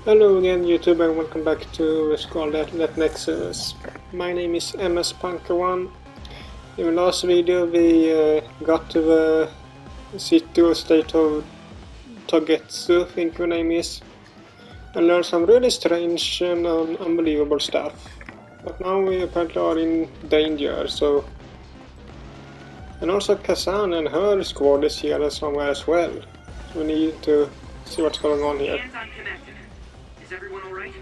Hello again YouTube and welcome back to Scarlet Nexus. My name is MS-Punker1. In the last video we got to the city or state of Togetsu, I think your name is, and learned some really strange and unbelievable stuff. But now we apparently are in danger, so... And also Kassane and her squad is here somewhere as well. So we need to see what's going on here. Is everyone alright?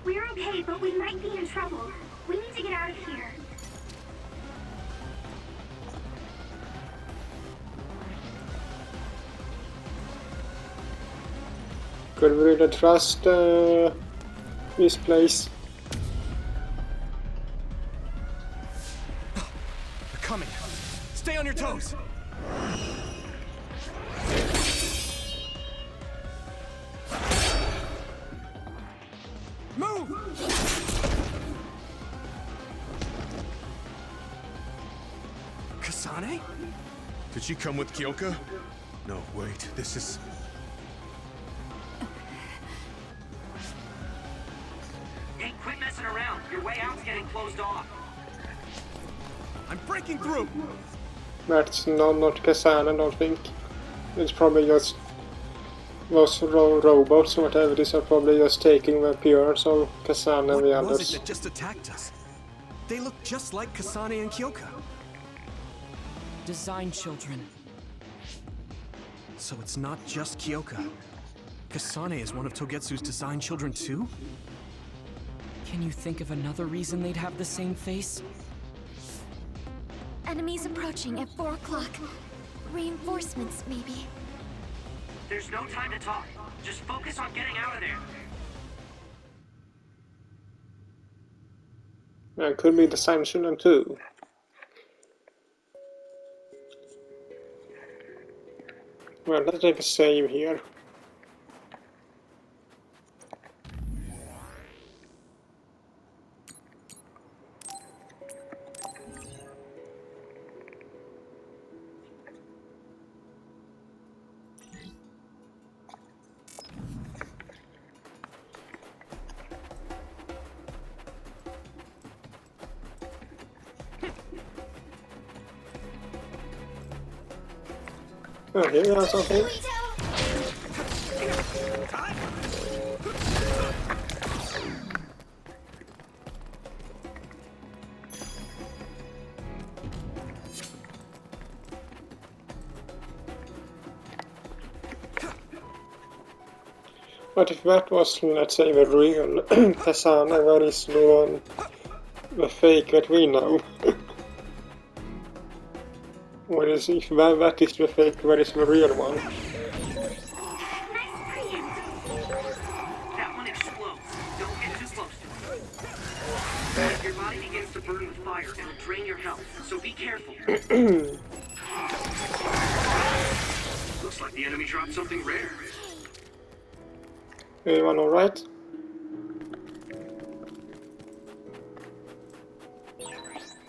We're okay, but we might be in trouble. We need to get out of here. Could we really trust this place? They're coming. Stay on your toes. Move! Kassane? Did she come with Kyoka? No, wait, this is... Hey, quit messing around. Your way out's getting closed off. I'm breaking through! That's not Kassane, I don't think. It's probably just those robots or whatever it is are probably just taking the appearance of Kassane and the What was others. it that just attacked us? They look just like Kassane and Kyoka. Design children. So it's not just Kyoka. Kassane is one of Togetsu's design children too? Can you think of another reason they'd have the same face? Enemies approaching at 4 o'clock. Reinforcements, maybe. There's no time to talk. Just focus on getting out of there. Yeah, it could be the same children too. Well, let's take a save here. Oh, here we have something. But if that was, let's say, the real Kassane, where is the fake that we know? What is, if that is the fake, where is the real one? That one explodes. Don't get too close to it. Your body begins to burn with fire and will drain your health, so be careful. Looks like the enemy dropped something rare. Everyone alright?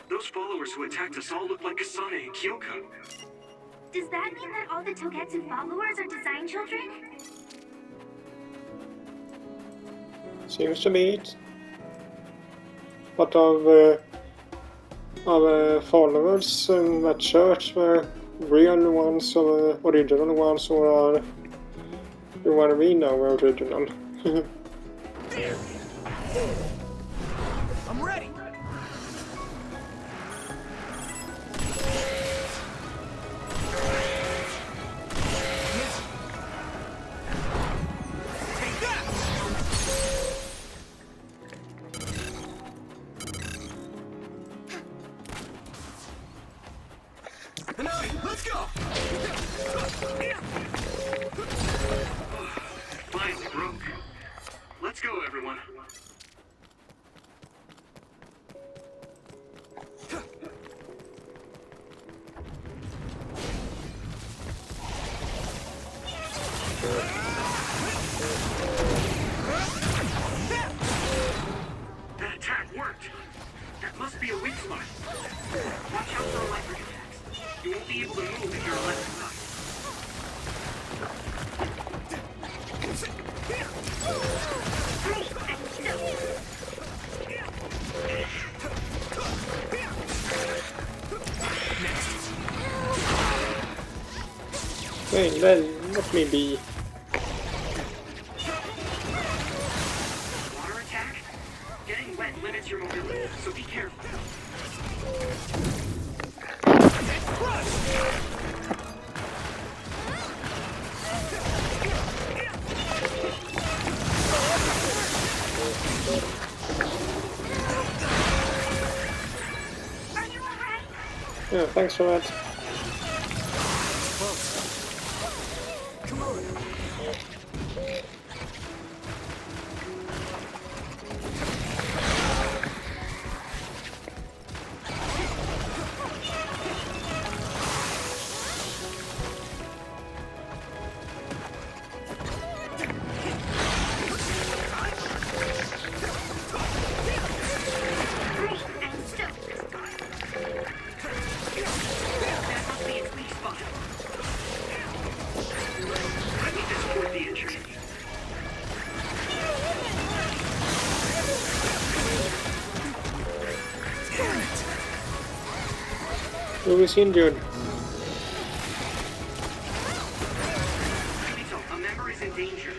Those followers who attacked us all look like Kassane and Kyoka. Does that mean that all the Togetsu followers are design children? Seems to be it. But of followers in that church were real ones or original ones, or are the one we know are original? I'm ready! Take that! Let's go! Finally broke. Let's go, everyone. That attack worked. That must be a weak spot. Watch out for electric attacks. You won't be able to move if you're electrified. Hey, let me be. Water attack? Getting wet limits your mobility, so be careful. Are you alright? Yeah, thanks for that. Come on. Great, I'm stoked. That must be its weak spot. I need to support the injured. Who is injured? Vito, a member is in danger.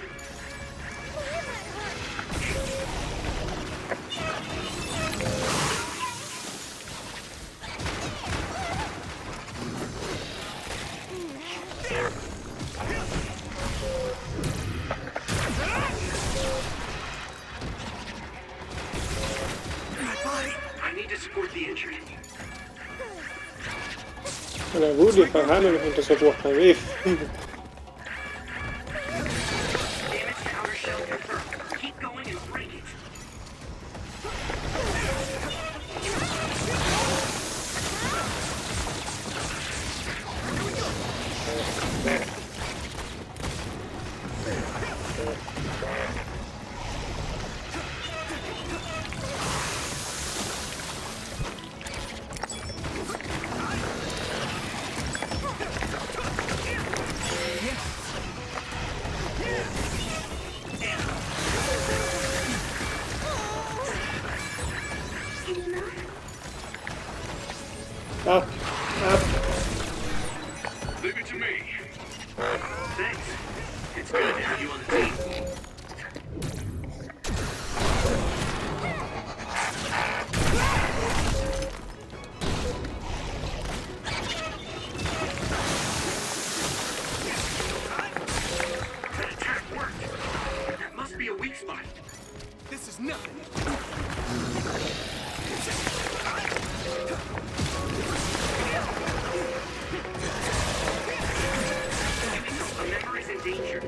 I need to support the injured. Eller borde för han är inte så bort med vi. Damage to outer shell confirmed. Keep going and break it. Up, up. Leave it to me. Thanks. It's good to have you on the team. That attack worked. That must be a weak spot. This is nothing. A member is in danger.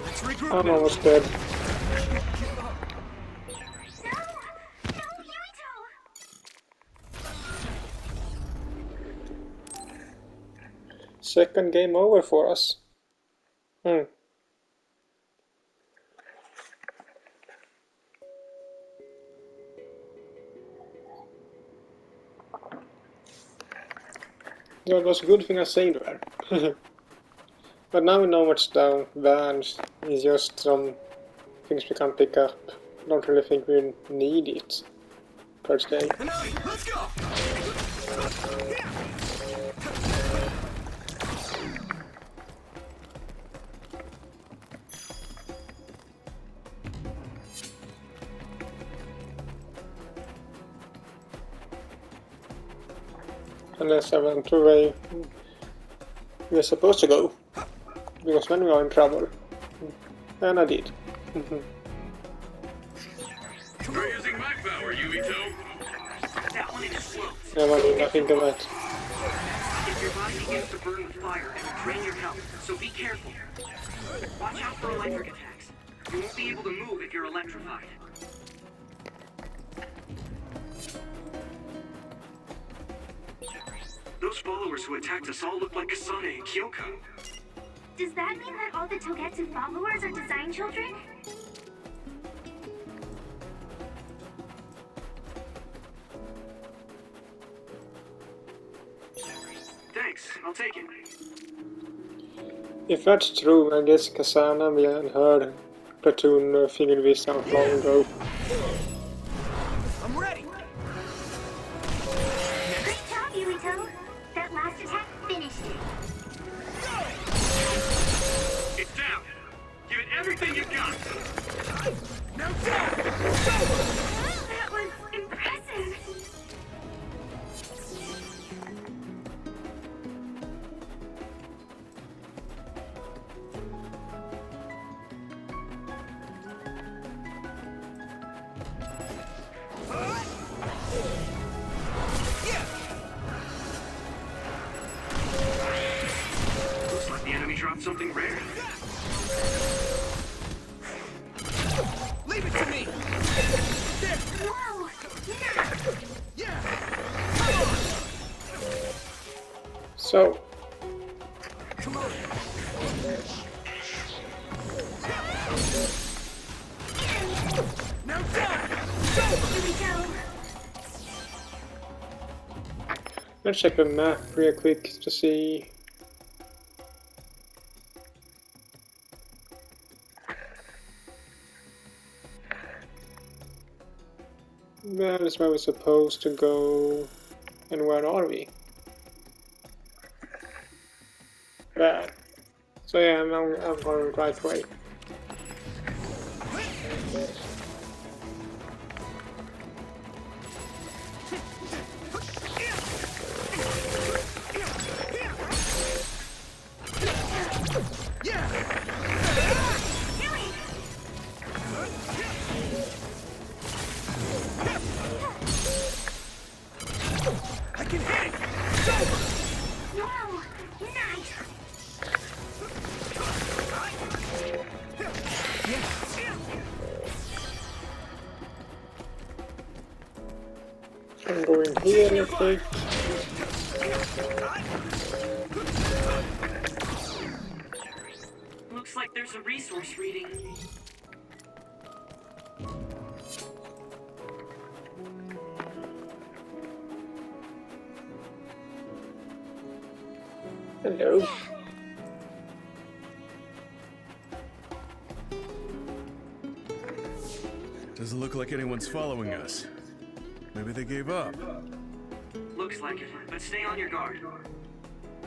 Let's regroup I'm now. almost dead. No! No, Kirito! Second game over for us. That was a good thing I saved there. But now we know what's down. Vans is just some things we can pick up. Don't really think we need it per se. Hanami, let's go! Unless I went to where we're supposed to go. Because then we are in trouble. And I did. We're using my power, Yumito. That one explodes. Never did nothing to that. If your body begins to burn with fire, it will drain your health, so be careful. Watch out for electric attacks. You won't be able to move if you're electrified. Those followers who attacked us all look like Kassane and Kyoko. Does that mean that all the Togetsu followers are design children? Thanks, I'll take it. If that's true, I guess Kassane and her platoon figured this out long ago. I'm ready. So. Come on. Now down. Here we go. Let's check the map real quick to see. That is where we're supposed to go. And where are we? There. So yeah, I'm going the right way. I can hit it. Whoa, nice. I'm going here, I think. Looks like there's a resource reading. Hello. Doesn't look like anyone's following us. Maybe they gave up. Looks like it, but stay on your guard.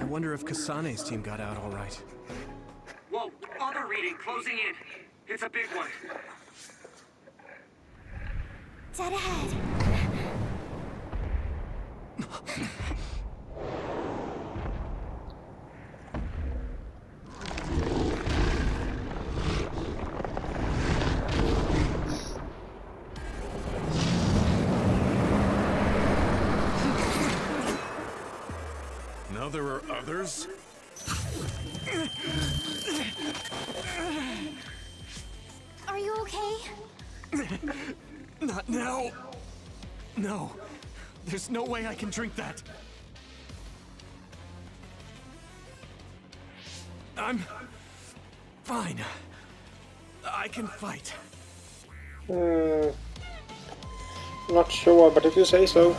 I wonder if Kassane's team got out all right. Whoa, other reading closing in. It's a big one. Dead ahead. Now there are others? Are you okay? Not now. No. There's no way I can drink that. I'm fine. I can fight. Not sure, but if you say so.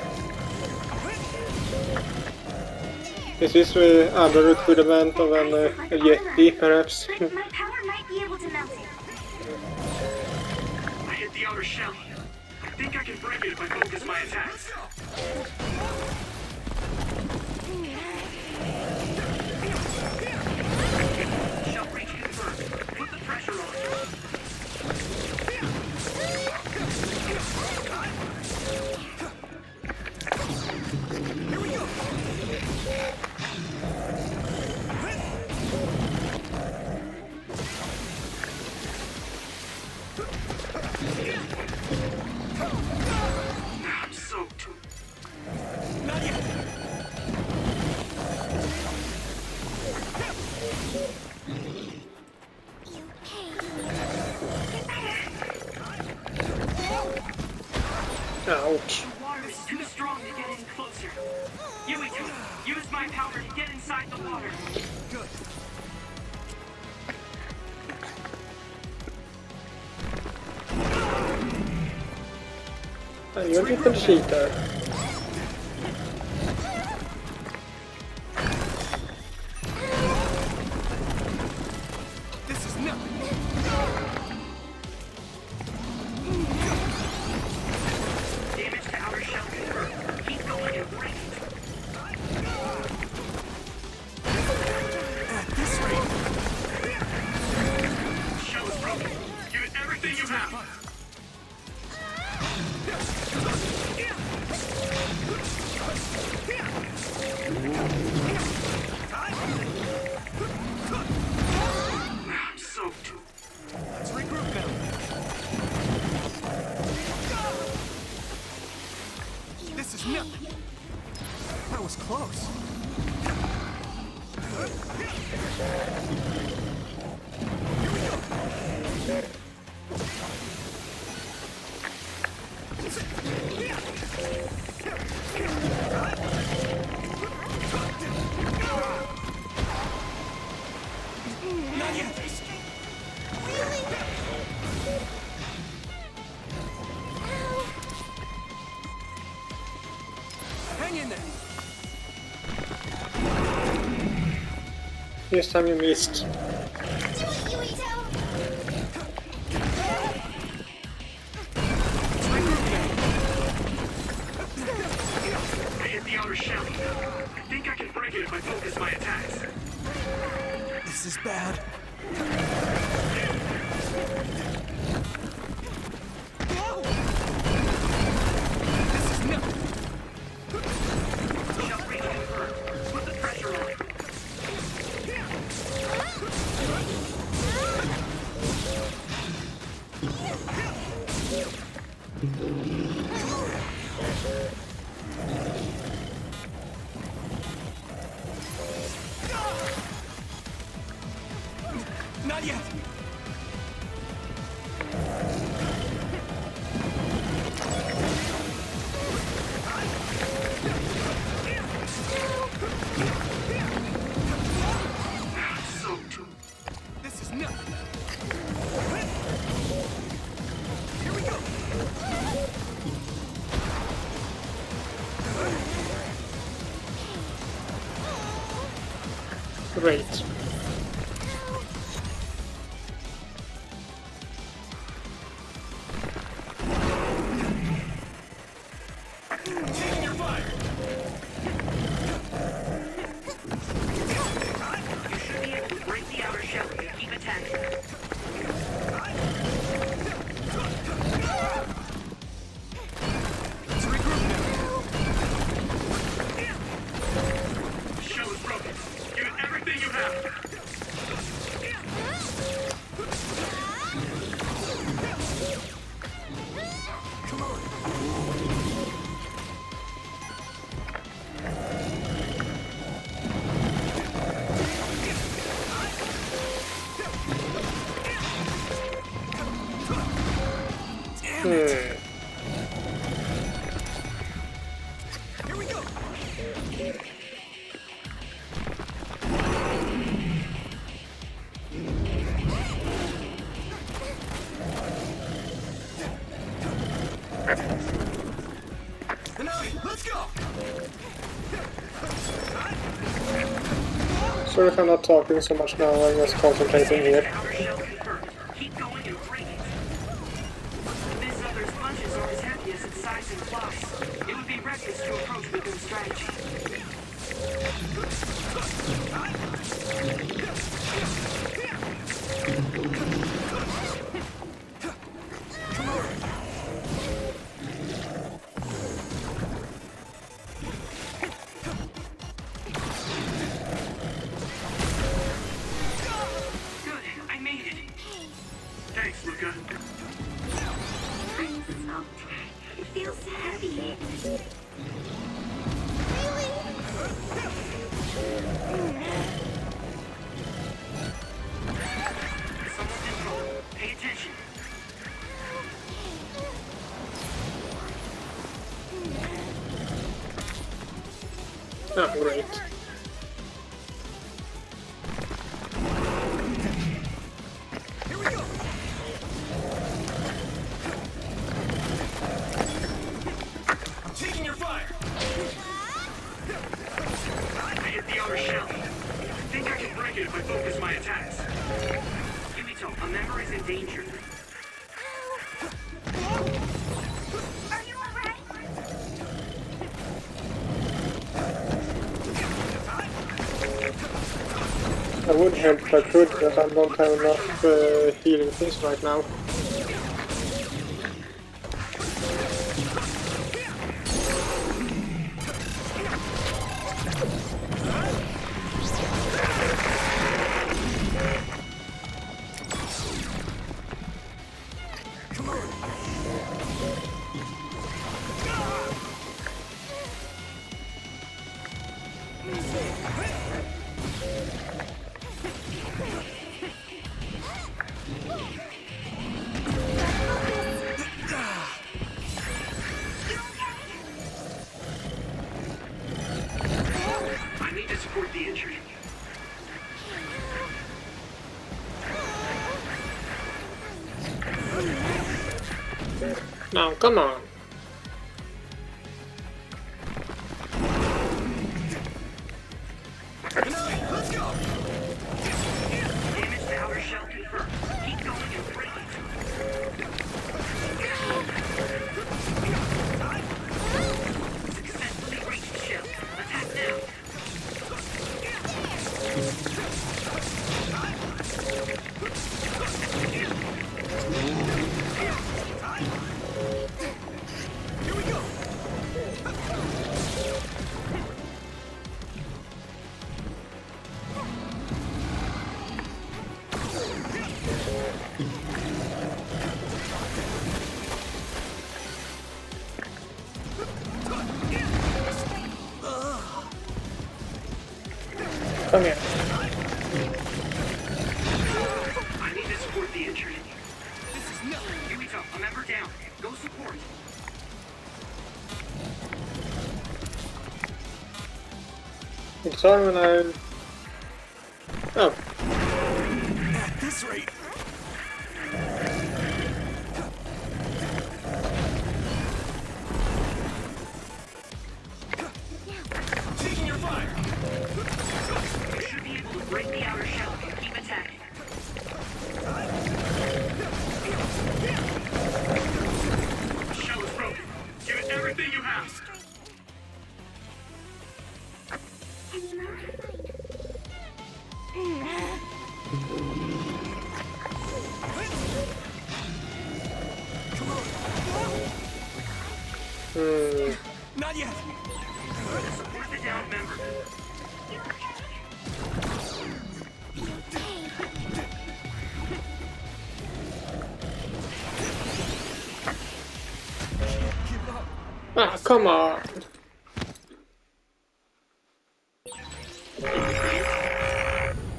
Is this the other recruitment of a Yeti, perhaps? But my power might be able to melt it. I hit the outer shell. I think I can break it if I focus my attacks. Shell breach confirmed. Put the pressure on. I'm soaked. Not yet. Ouch. The water's too strong to get any closer. Yui-two, use my power to get inside the water. Good. You're a little cheater. This is nothing. Damage to outer shell confirmed. Keep going and break it. At this rate. Shell is broken. Give it everything you have. I'm soaked. Let's regroup now. This is nothing. That was close. Hang in there. This time you missed. I hit the outer shell. I think I can break it if I focus my attacks. This is bad. This is no. Shell breach confirmed. Put the pressure on. Not yet. Soaked. This is no. Here we go. Great. Taking your fire. You should be able to break the outer shell if you keep attacking. Let's regroup now. The shell is broken. Give it everything you have. Come on. Here we go. And now, let's go. Sorry if I'm not talking so much now, I'm just concentrating here. Outer shell confirmed. Keep going and break it. This other sponges are as heavy as its size implies. It would be reckless to approach with no strategy. Good, I made it. Thanks, Luca. I'm soaked. It feels heavy. Someone's in trouble. Pay attention. Oh, great. Here we go. I'm taking your fire. I hit the outer shell. I think I can break it if I focus my attacks. Yumito, a member is in danger. Are you alright? I would help if I could, but I don't have enough healing things right now. Come on. I need to support the injured. Now, come on. Kom igen. I need to support the injured. This is no. Yumito, a member down. Go support. Inte sa du när... Oh. At this rate. Taking your fire. You should be able to break the outer shell if you keep attacking. The shell is broken. Give it everything you have. Not yet. Support the down member. Ah, come on.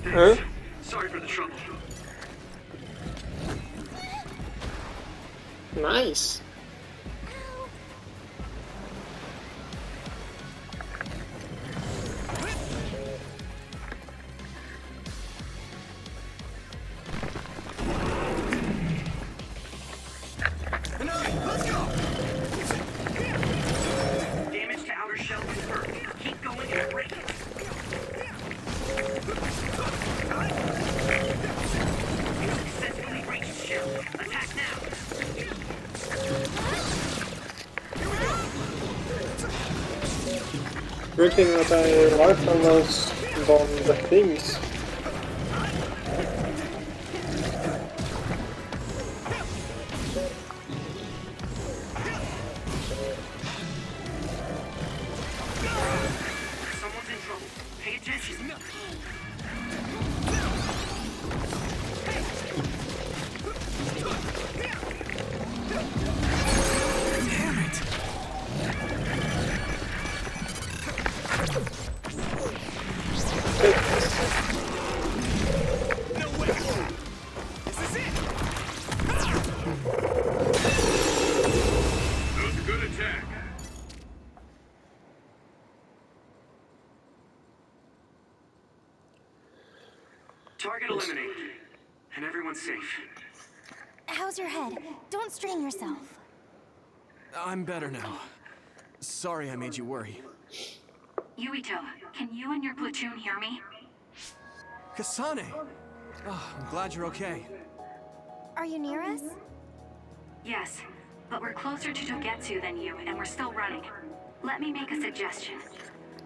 Huh? Sorry for the trouble. Nice. Damage to outer shell confirmed. Keep going and break it. Successfully breached shell. Attack now. Good thing that I wiped on those bomb things. Someone's in trouble. Pay attention. Damn it. No way. This is it. That was a good attack. Target eliminated. And everyone's safe. How's your head? Don't strain yourself. I'm better now. Sorry I made you worry. Yuito, can you and your platoon hear me? Kassane! Oh, I'm glad you're okay. Are you near us? Yes, but we're closer to Togetsu than you, and we're still running. Let me make a suggestion.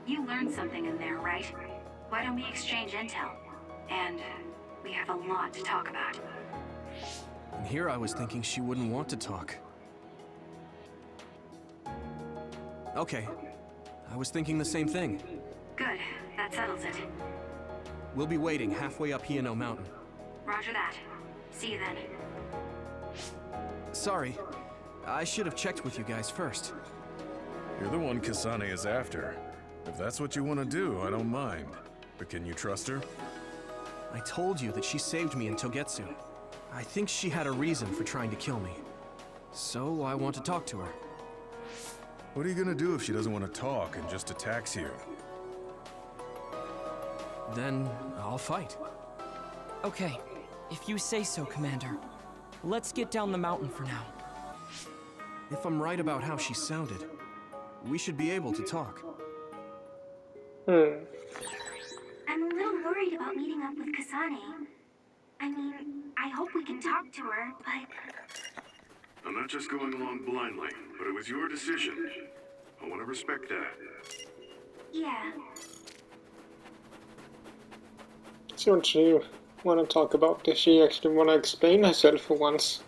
You learned something in there, right? Why don't we exchange intel? And we have a lot to talk about. And here I was thinking she wouldn't want to talk. Okay. I was thinking the same thing. Good, that settles it. We'll be waiting halfway up Hiano Mountain. Roger that. See you then. Sorry. I should have checked with you guys first. You're the one Kassane is after. If that's what you want to do, I don't mind. But can you trust her? I told you that she saved me in Togetsu. I think she had a reason for trying to kill me. So I want to talk to her. What are you gonna do if she doesn't want to talk and just attacks you? Then I'll fight. Okay, if you say so, Commander. Let's get down the mountain for now. If I'm right about how she sounded, we should be able to talk. I'm a little worried about meeting up with Kassane. I mean, I hope we can talk to her, but... I'm not just going along blindly, but it was your decision. I want to respect that. Yeah. So what you want to talk about? Does she actually want to explain herself for once?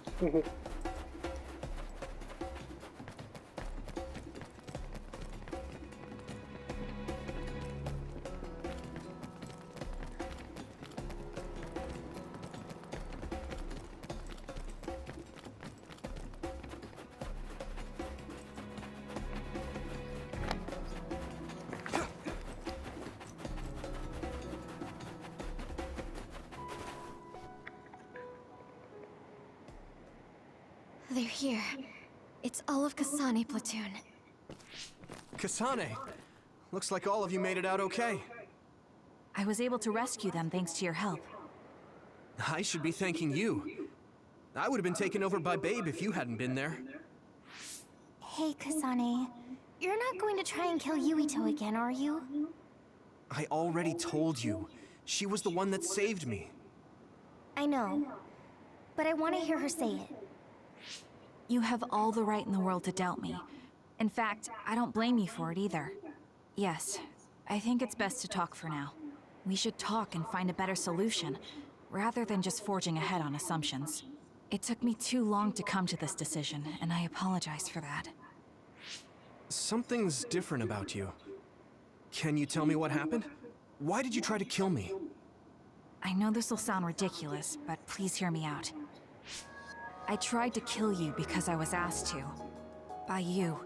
They're here. It's all of Kassane platoon. Kassane! Looks like all of you made it out okay. I was able to rescue them thanks to your help. I should be thanking you. I would have been taken over by Babe if you hadn't been there. Hey, Kassane. You're not going to try and kill Yuito again, are you? I already told you. She was the one that saved me. I know. But I want to hear her say it. You have all the right in the world to doubt me. In fact, I don't blame you for it either. Yes, I think it's best to talk for now. We should talk and find a better solution, rather than just forging ahead on assumptions. It took me too long to come to this decision, and I apologize for that. Something's different about you. Can you tell me what happened? Why did you try to kill me? I know this will sound ridiculous, but please hear me out. I tried to kill you because I was asked to. By you.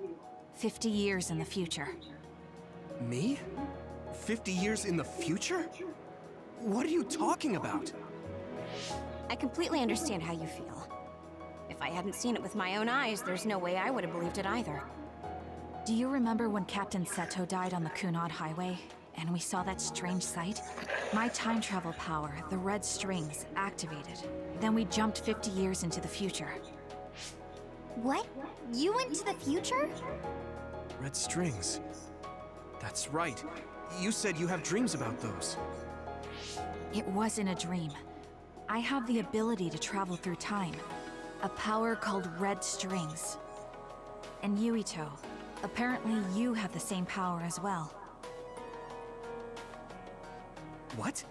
50 years in the future. Me? 50 years in the future? What are you talking about? I completely understand how you feel. If I hadn't seen it with my own eyes, there's no way I would have believed it either. Do you remember when Captain Seto died on the Kunad Highway, and we saw that strange sight? My time travel power, the red strings, activated. Then we jumped 50 years into the future. What? You went to the future? Red strings. That's right. You said you have dreams about those. It wasn't a dream. I have the ability to travel through time. A power called red strings. And Yuito, apparently you have the same power as well. What?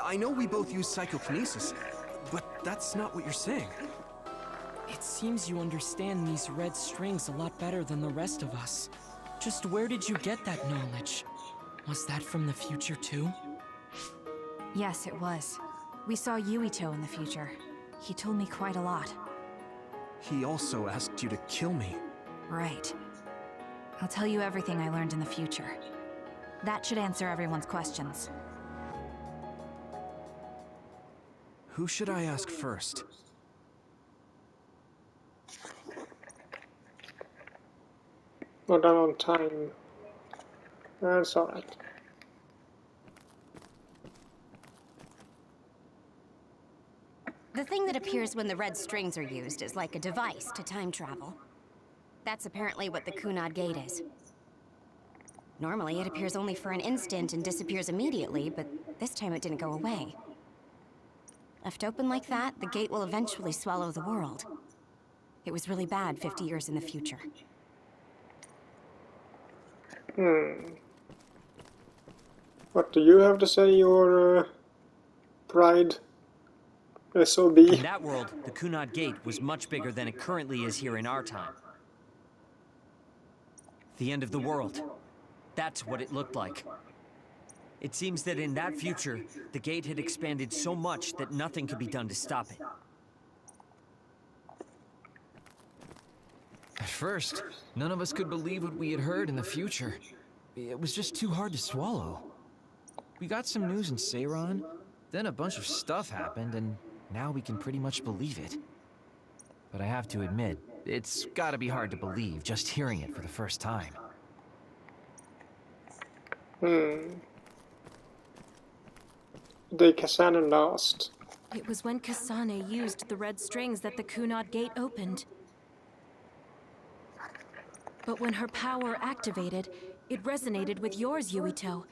I know we both use psychokinesis, but that's not what you're saying. It seems you understand these red strings a lot better than the rest of us. Just where did you get that knowledge? Was that from the future too? Yes, it was. We saw Yuito in the future. He told me quite a lot. He also asked you to kill me. Right. I'll tell you everything I learned in the future. That should answer everyone's questions. Who should I ask first? We're done on time. That's alright. The thing that appears when the red strings are used is like a device to time travel. That's apparently what the Kunad Gate is. Normally, it appears only for an instant and disappears immediately, but this time it didn't go away. Left open like that, the gate will eventually swallow the world. It was really bad 50 years in the future. What do you have to say, your pride? SOB? In that world, the Kunad Gate was much bigger than it currently is here in our time. The end of the world. That's what it looked like. It seems that in that future, the gate had expanded so much that nothing could be done to stop it. At first, none of us could believe what we had heard in the future. It was just too hard to swallow. We got some news in Seiran, then a bunch of stuff happened, and now we can pretty much believe it. But I have to admit, it's gotta be hard to believe just hearing it for the first time. They Kassane lost. It was when Kassane used the red strings that the Kunad Gate opened. But when her power activated, it resonated with yours, Yuito.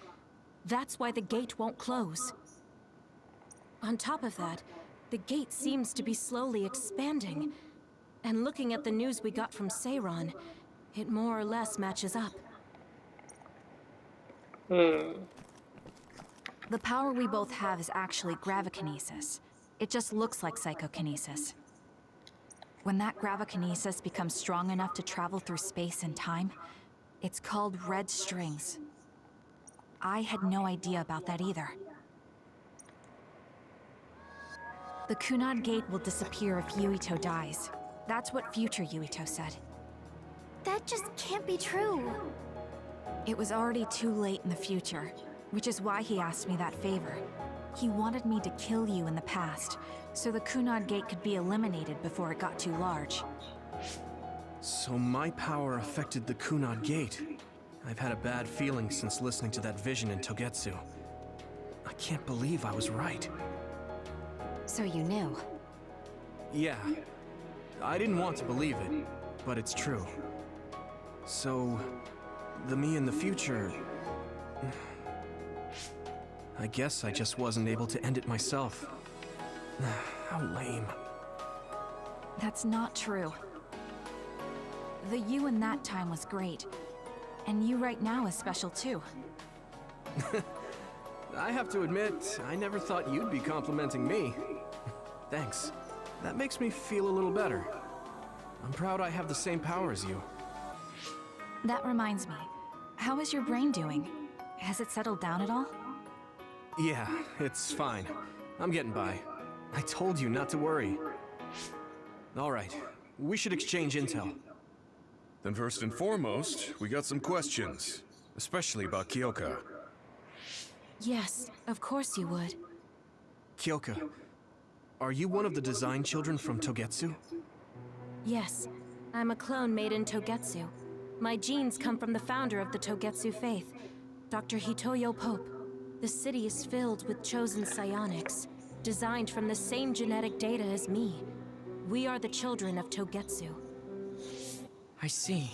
That's why the gate won't close. On top of that, the gate seems to be slowly expanding. And looking at the news we got from Seiran, it more or less matches up. The power we both have is actually gravikinesis. It just looks like psychokinesis. When that gravikinesis becomes strong enough to travel through space and time, it's called red strings. I had no idea about that either. The Kunad Gate will disappear if Yuito dies. That's what future Yuito said. That just can't be true. It was already too late in the future, which is why he asked me that favor. He wanted me to kill you in the past, so the Kunad Gate could be eliminated before it got too large. So my power affected the Kunad Gate. I've had a bad feeling since listening to that vision in Togetsu. I can't believe I was right. So you knew? Yeah. I didn't want to believe it, but it's true. So, the me in the future... I guess I just wasn't able to end it myself. How lame. That's not true. The you in that time was great. And you right now is special too. I have to admit, I never thought you'd be complimenting me. Thanks. That makes me feel a little better. I'm proud I have the same power as you. That reminds me. How is your brain doing? Has it settled down at all? Yeah, it's fine. I'm getting by. I told you not to worry. All right, we should exchange intel. Then first and foremost, we got some questions. Especially about Kyoka. Yes, of course you would. Kyoka, are you one of the design children from Togetsu? Yes, I'm a clone made in Togetsu. My genes come from the founder of the Togetsu faith, Dr. Hitoyo Pope. The city is filled with chosen psionics, designed from the same genetic data as me. We are the children of Togetsu. I see.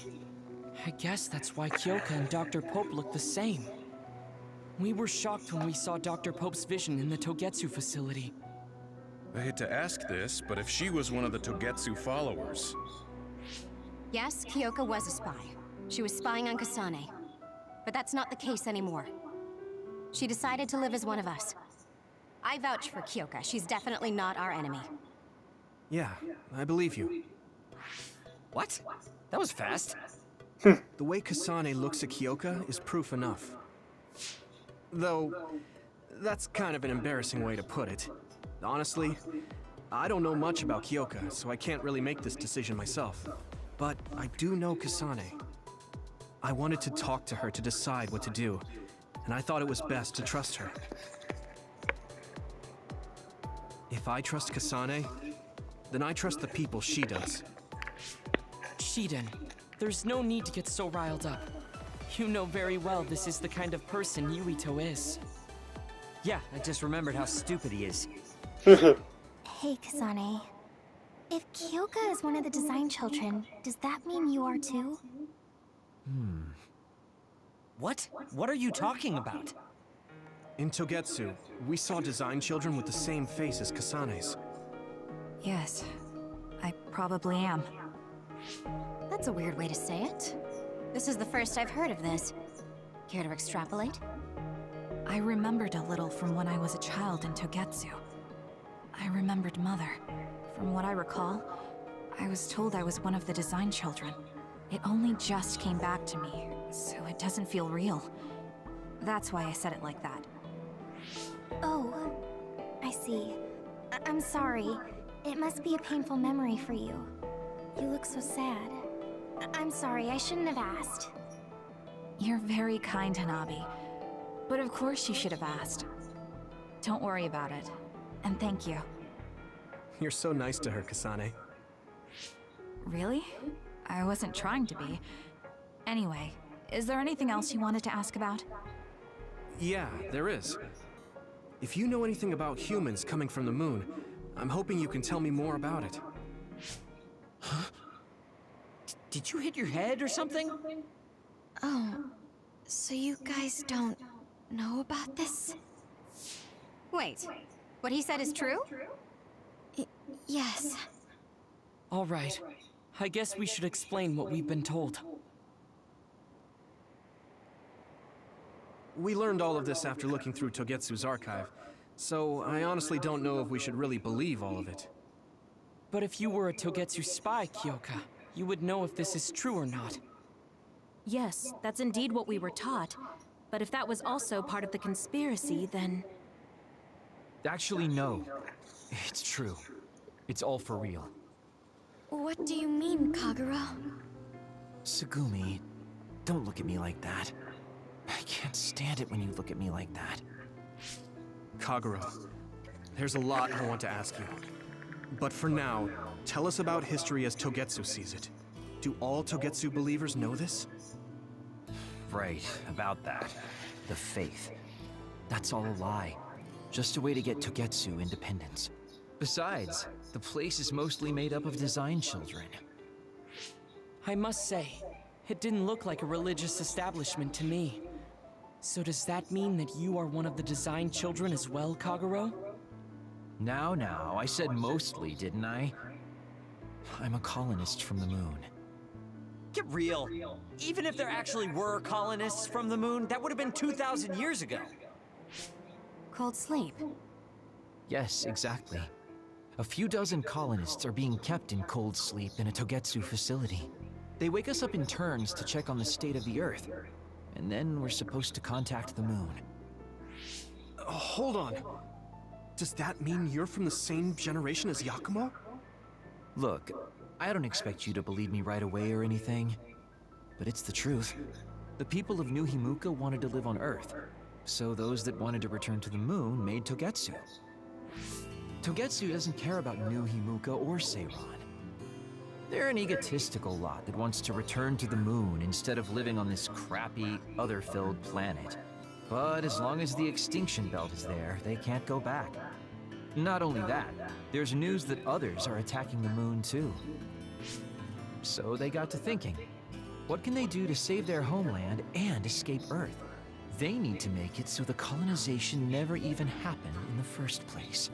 I guess that's why Kyoka and Dr. Pope look the same. We were shocked when we saw Dr. Pope's vision in the Togetsu facility. I hate to ask this, but if she was one of the Togetsu followers... Yes, Kyoka was a spy. She was spying on Kassane. But that's not the case anymore. She decided to live as one of us. I vouch for Kyoka. She's definitely not our enemy. Yeah, I believe you. What? That was fast. The way Kassane looks at Kyoka is proof enough. Though, that's kind of an embarrassing way to put it. Honestly, I don't know much about Kyoka, so I can't really make this decision myself. But I do know Kassane. I wanted to talk to her to decide what to do, and I thought it was best to trust her. If I trust Kassane, then I trust the people she does. Shiden, there's no need to get so riled up. You know very well this is the kind of person Yuito is. Yeah, I just remembered how stupid he is. Hey, Kassane. If Kyoka is one of the design children, does that mean you are too? What? What are you talking about? In Togetsu, we saw design children with the same face as Kassane's. Yes, I probably am. That's a weird way to say it. This is the first I've heard of this. Care to extrapolate? I remembered a little from when I was a child in Togetsu. I remembered Mother. From what I recall, I was told I was one of the design children. It only just came back to me, so it doesn't feel real. That's why I said it like that. Oh, I see. I'm sorry. It must be a painful memory for you. You look so sad. I'm sorry, I shouldn't have asked. You're very kind, Hanabi. But of course you should have asked. Don't worry about it. And thank you. You're so nice to her, Kassane. Really? I wasn't trying to be. Anyway, is there anything else you wanted to ask about? Yeah, there is. If you know anything about humans coming from the moon, I'm hoping you can tell me more about it. Huh? Did you hit your head or something? Oh, so you guys don't know about this? Wait, what he said is true? Yes. All right. I guess we should explain what we've been told. We learned all of this after looking through Togetsu's archive, so I honestly don't know if we should really believe all of it. But if you were a Togetsu spy, Kyoka, you would know if this is true or not. Yes, that's indeed what we were taught. But if that was also part of the conspiracy, then... Actually, no. It's true. It's all for real. What do you mean, Kagura? Tsugumi, don't look at me like that. I can't stand it when you look at me like that. Kagero, there's a lot I want to ask you. But for now, tell us about history as Togetsu sees it. Do all Togetsu believers know this? Right, about that. The faith. That's all a lie. Just a way to get Togetsu independence. Besides, the place is mostly made up of design children. I must say, it didn't look like a religious establishment to me. So does that mean that you are one of the design children as well, Kagero? Now, I said mostly, didn't I? I'm a colonist from the moon. Get real. Even if there actually were colonists from the moon, that would have been 2,000 years ago. Cold sleep. Yes, exactly. A few dozen colonists are being kept in cold sleep in a Togetsu facility. They wake us up in turns to check on the state of the Earth, and then we're supposed to contact the moon. Hold on. Does that mean you're from the same generation as Yakumo? Look, I don't expect you to believe me right away or anything, but it's the truth. The people of New Himuka wanted to live on Earth, so those that wanted to return to the moon made Togetsu. Togetsu doesn't care about New Himuka or Seiran. They're an egotistical lot that wants to return to the moon instead of living on this crappy, other-filled planet. But as long as the extinction belt is there, they can't go back. Not only that, there's news that others are attacking the moon too. So they got to thinking, what can they do to save their homeland and escape Earth? They need to make it so the colonization never even happened in the first place.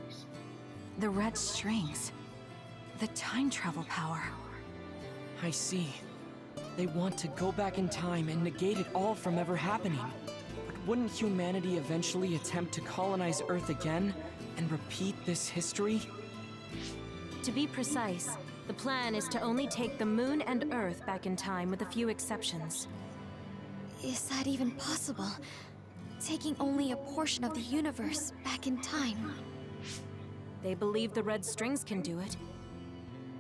The red strings. The time travel power. I see. They want to go back in time and negate it all from ever happening. But wouldn't humanity eventually attempt to colonize Earth again and repeat this history? To be precise, the plan is to only take the moon and Earth back in time with a few exceptions. Is that even possible? Taking only a portion of the universe back in time? They believe the red strings can do it.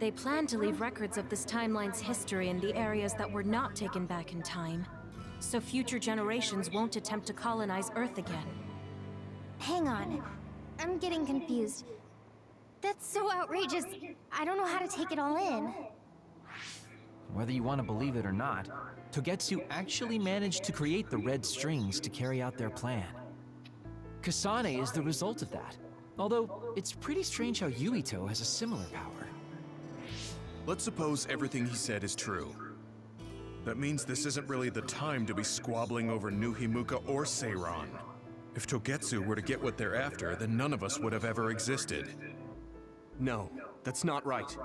They plan to leave records of this timeline's history in the areas that were not taken back in time, so future generations won't attempt to colonize Earth again. Hang on. I'm getting confused. That's so outrageous. I don't know how to take it all in. Whether you want to believe it or not, Togetsu actually managed to create the red strings to carry out their plan. Kassane is the result of that. Although, it's pretty strange how Yuito has a similar power. Let's suppose everything he said is true. That means this isn't really the time to be squabbling over New Himuka or Seiran. If Togetsu were to get what they're after, then none of us would have ever existed. No, that's not right.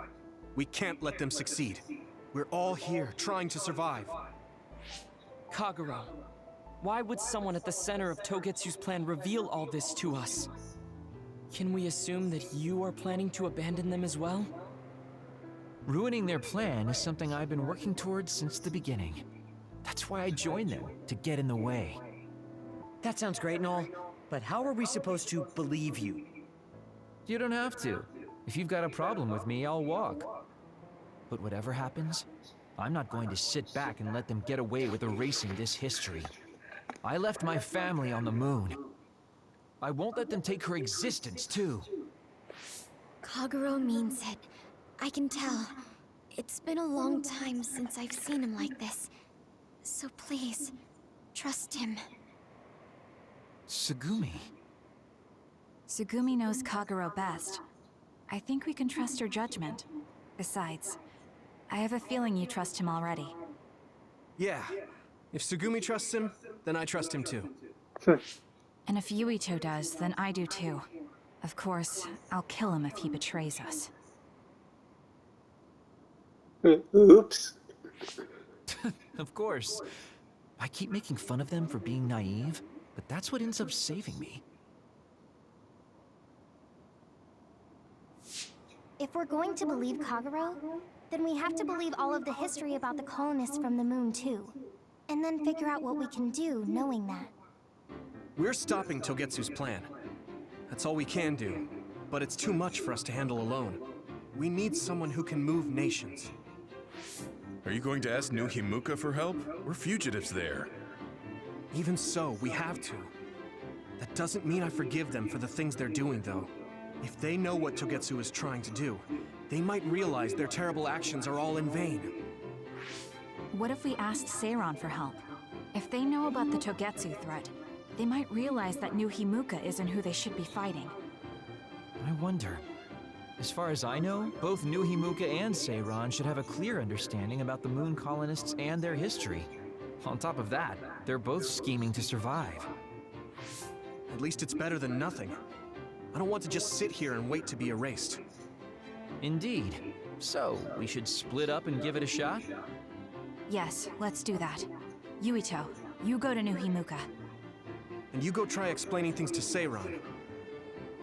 We can't let them succeed. We're all here trying to survive. Kagero, why would someone at the center of Togetsu's plan reveal all this to us? Can we assume that you are planning to abandon them as well? Ruining their plan is something I've been working towards since the beginning. That's why I joined them, to get in the way. That sounds great and all, but how are we supposed to believe you? You don't have to. If you've got a problem with me, I'll walk. But whatever happens, I'm not going to sit back and let them get away with erasing this history. I left my family on the moon. I won't let them take her existence, too. Kagero means it. I can tell. It's been a long time since I've seen him like this. So please, trust him. Tsugumi. Tsugumi knows Kagero best. I think we can trust her judgment. Besides, I have a feeling you trust him already. Yeah. If Tsugumi trusts him, then I trust him too. And if Yuito does, then I do too. Of course, I'll kill him if he betrays us. Oops. Of course. I keep making fun of them for being naive, but that's what ends up saving me. If we're going to believe Kagero, then we have to believe all of the history about the colonists from the moon too. And then figure out what we can do knowing that. We're stopping Togetsu's plan. That's all we can do. But it's too much for us to handle alone. We need someone who can move nations. Are you going to ask New Himuka for help? We're fugitives there. Even so, we have to. That doesn't mean I forgive them for the things they're doing, though. If they know what Togetsu is trying to do, they might realize their terrible actions are all in vain. What if we asked Seiron for help? If they know about the Togetsu threat, they might realize that New Himuka isn't who they should be fighting. I wonder. As far as I know, both New Himuka and Seiron should have a clear understanding about the Moon colonists and their history. On top of that, they're both scheming to survive. At least it's better than nothing. I don't want to just sit here and wait to be erased. Indeed. So, we should split up and give it a shot? Yes, let's do that. Yuito, you go to New Himuka. And you go try explaining things to Seiron.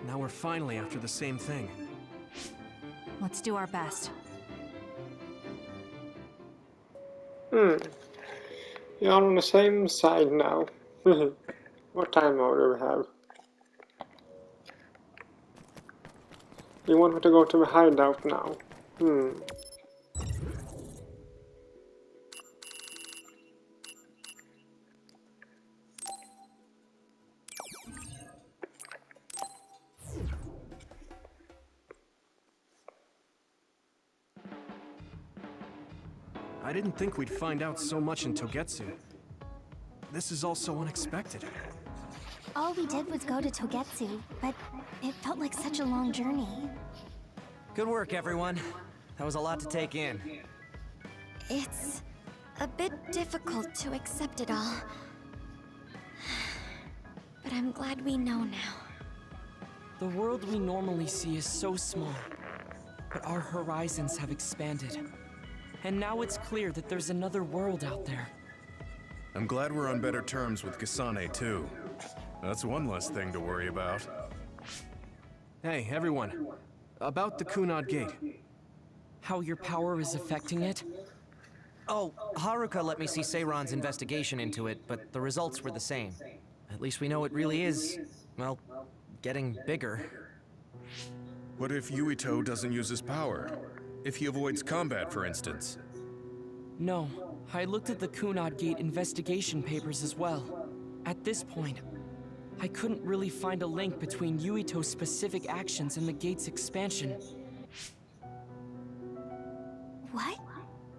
Now we're finally after the same thing. Let's do our best. You're on the same side now. What time do we have? You want me to go to the hideout now? I didn't think we'd find out so much in Togetsu. This is all so unexpected. All we did was go to Togetsu, but it felt like such a long journey. Good work, everyone. That was a lot to take in. It's a bit difficult to accept it all. But I'm glad we know now. The world we normally see is so small, but our horizons have expanded. And now it's clear that there's another world out there. I'm glad we're on better terms with Kassane, too. That's one less thing to worry about. Hey, everyone. About the Kunad Gate. How your power is affecting it? Oh, Haruka let me see Seiron's investigation into it, but the results were the same. At least we know it really is, well, getting bigger. What if Yuito doesn't use his power? If he avoids combat, for instance? No, I looked at the Kunad Gate investigation papers as well. At this point, I couldn't really find a link between Yuito's specific actions and the gate's expansion. What?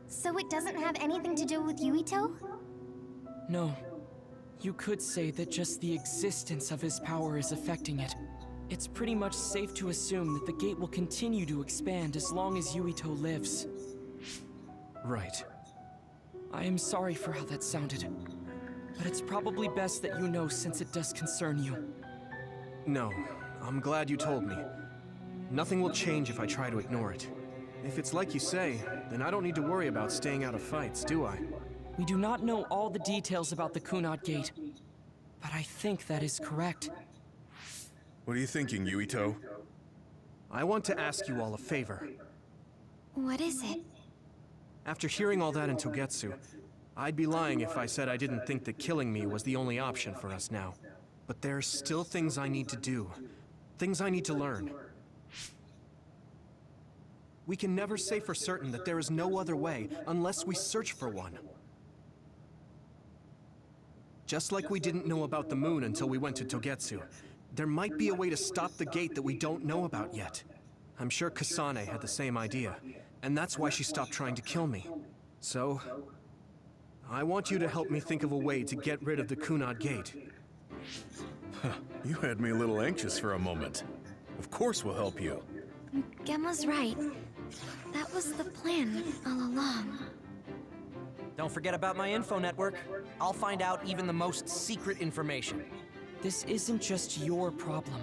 So it doesn't have anything to do with Yuito? No. You could say that just the existence of his power is affecting it. It's pretty much safe to assume that the gate will continue to expand as long as Yuito lives. Right. I am sorry for how that sounded, but it's probably best that you know since it does concern you. No, I'm glad you told me. Nothing will change if I try to ignore it. If it's like you say, then I don't need to worry about staying out of fights, do I? We do not know all the details about the Kunad Gate, but I think that is correct. What are you thinking, Yuito? I want to ask you all a favor. What is it? After hearing all that in Togetsu, I'd be lying if I said I didn't think that killing me was the only option for us now. But there's still things I need to do. Things I need to learn. We can never say for certain that there is no other way unless we search for one. Just like we didn't know about the moon until we went to Togetsu, there might be a way to stop the gate that we don't know about yet. I'm sure Kassane had the same idea, and that's why she stopped trying to kill me. So, I want you to help me think of a way to get rid of the Kunad Gate. You had me a little anxious for a moment. Of course we'll help you. Gemma's right. That was the plan all along. Don't forget about my info network. I'll find out even the most secret information. This isn't just your problem.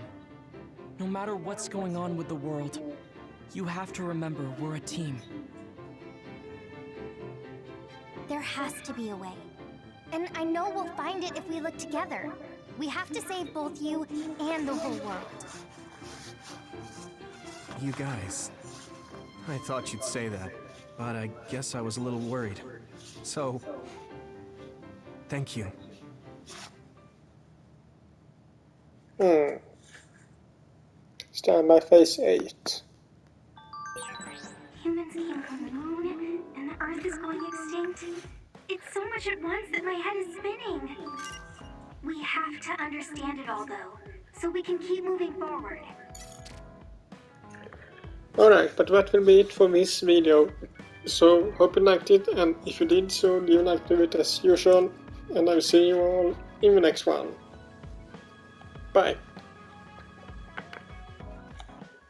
No matter what's going on with the world, you have to remember we're a team. There has to be a way. And I know we'll find it if we look together. We have to save both you and the whole world. You guys... I thought you'd say that, but I guess I was a little worried. So... thank you. Stand by phase 8. Humans came from the moon, and the Earth is going extinct. It's so much at once that my head is spinning. We have to understand it all, though, so we can keep moving forward. Alright, but that will be it for this video. So, hope you liked it, and if you did so, leave a like to it as usual, and I'll see you all in the next one. Bye!